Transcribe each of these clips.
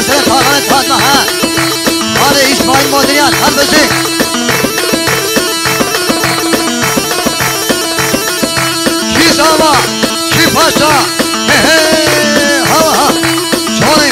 سر خاقان تاج محل حال اسماعیل مدیریت خلبزی کی زاما کی پاشا ها چونه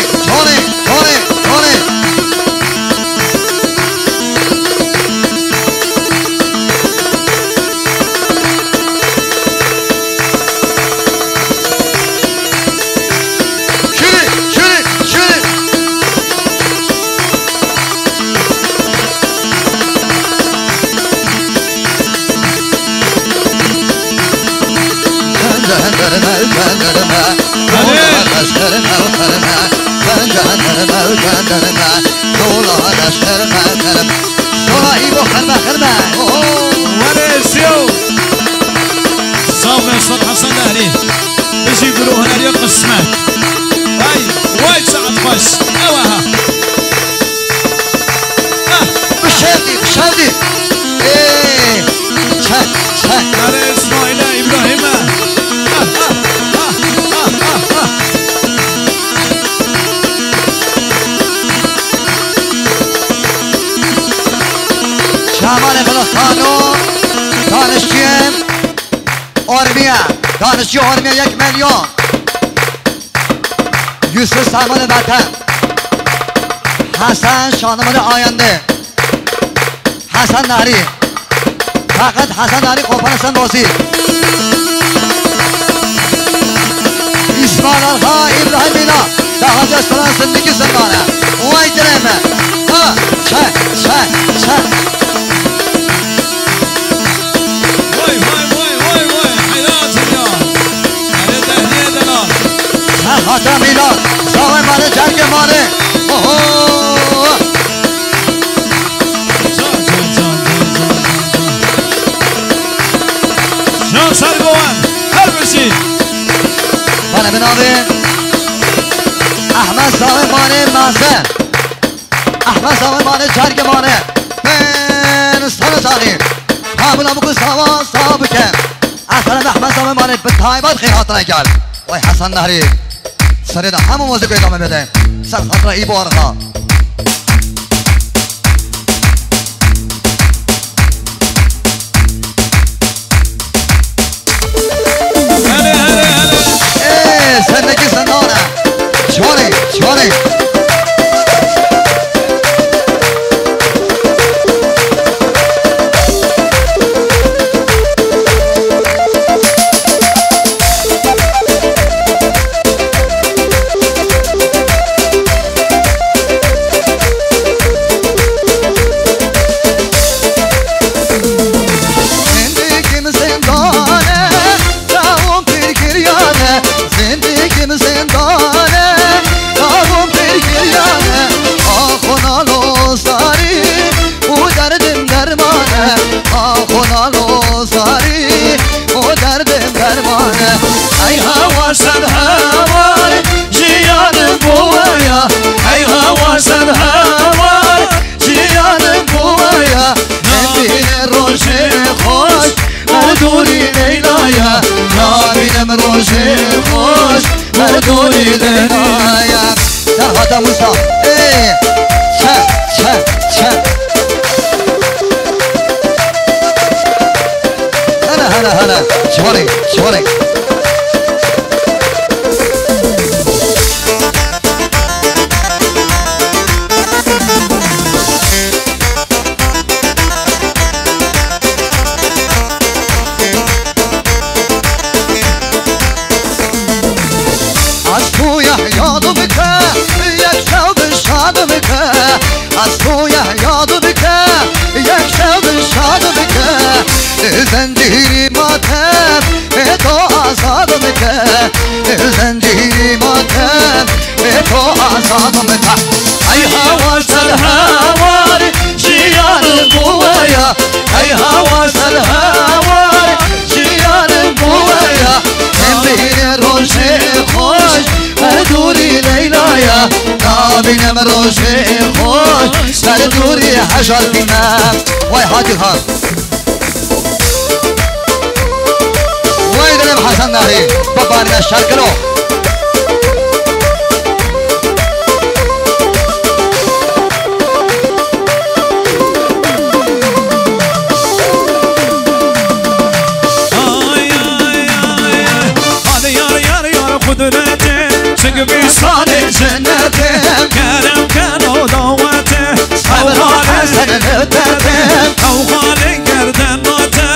حسن نهري بيجي يقولوا هنا اليوم قسمات وايد ساعة خش اواها بشادي ايه شاد على اسماعيل ابراهيم شامان بلخانو دانشجویم آرمیه دانشجو آرمیه 1 میلیون یوسف سامان وطن حسن شانمان آینده حسن نهری فقط حسن نهری قوپانستان بازی اسمان آلها ابراهیم اینا در حاجستان زندگی زندانه وای درمه چه خاطر میلاد زاوی ماله جنگ ماله جان سرگوان هر بشی بله بنابه احمد زاوی ماله مازه احمد زاوی ماله جنگ ماله بینستان زاغی قابل بکن سوا صاحب که اصلا احمد زاوی ماله به تایبات خیلی نگل وای حسن نهری سریده همون موزیک ادامه بده سر خاطر ای بارها زندگی زندانه جوانی مردونی دنیا در حدا موسا چه هلا شواري زنجیری ماتم تو آزاد میکنه زنجیری ماتم تو آزاد میکنه ای هوا سر هوار جیان بویا ای هوا سر هوار جیان بویا بین روش خوش بر دوری لیلایا نابینم روش خوش بر دوری حجر بینم وای حاجی خان حسن نهری بابا نشر کرو قدرته چنگ بیستان جنته کرم کن و دعوته صبر حسن نتته او خالی گردناته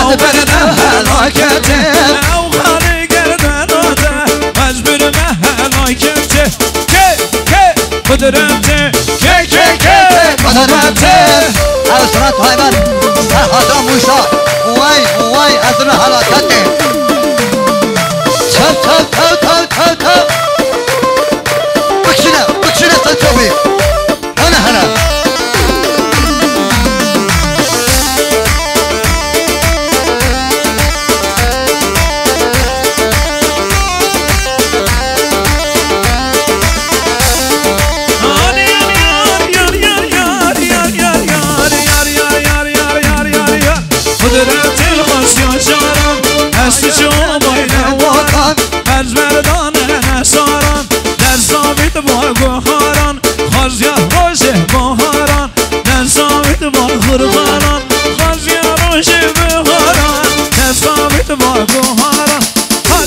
او بدن هلاکته او خالی گردناته مجبور به هلاکته که قدرته که قدرته اوسرات هایمن سرحادا موسا وای از اون هلاکته تو بکشنه سنچوبی هنه قربانان خازی روش بخوران تصابیت با گوهاران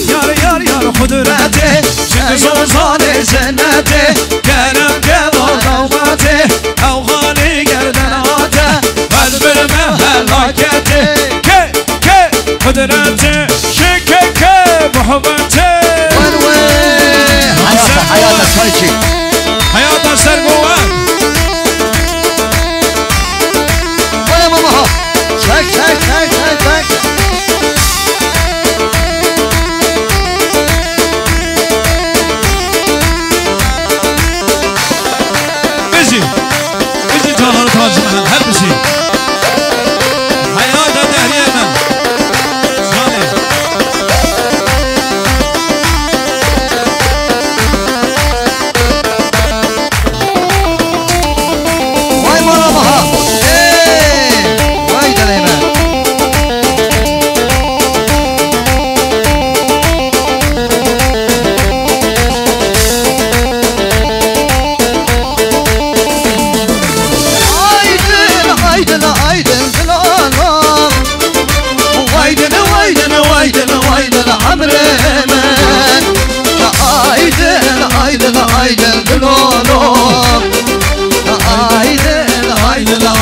یار قدرته چنگ زوزان جنته گرم گلال دوبته او خالی گردناته مجبور به هلاکته که قدرته که محبته حیات سایچی حیات سرگوان Çek. Bizi canları tacımın her bir şey. Hayata deryemen. Zane. Vay marabaha. Vay deneyme. Aydın dılolum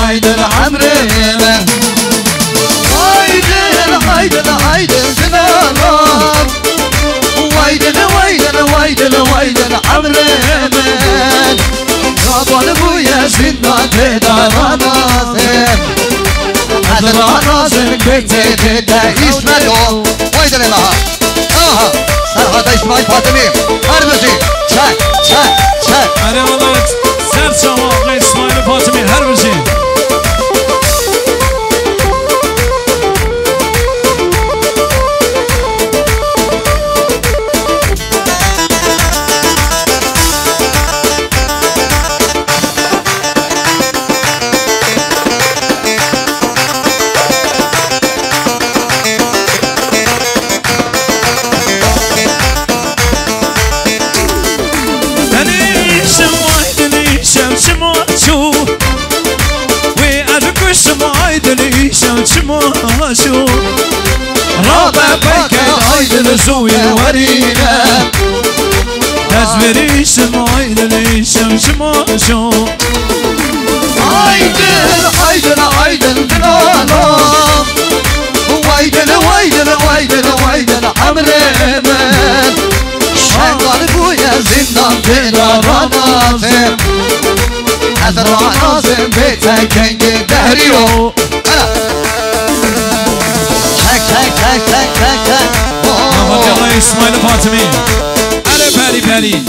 Aydın amrime Aydın dılolum Aydın amrime Yabanı bu yaşından tedaranazım Tedaranazım köktede İsmet ol Aydın emaha Serhada İsmail Fatimi Harbisi Çek Meryem Alayet Sert Çavaklı İsmail Fatimi her bir şey. شو رابع بكت عيد زوي ورينا تزوري شمعي لليشم شماشو Aydın dınanam Aydın amremen Şengal bu ya zindan tedaranazım Hazranazım beten kengi dehriyo Çek Mahmut Yallah İsmail Fatimi Ali Peri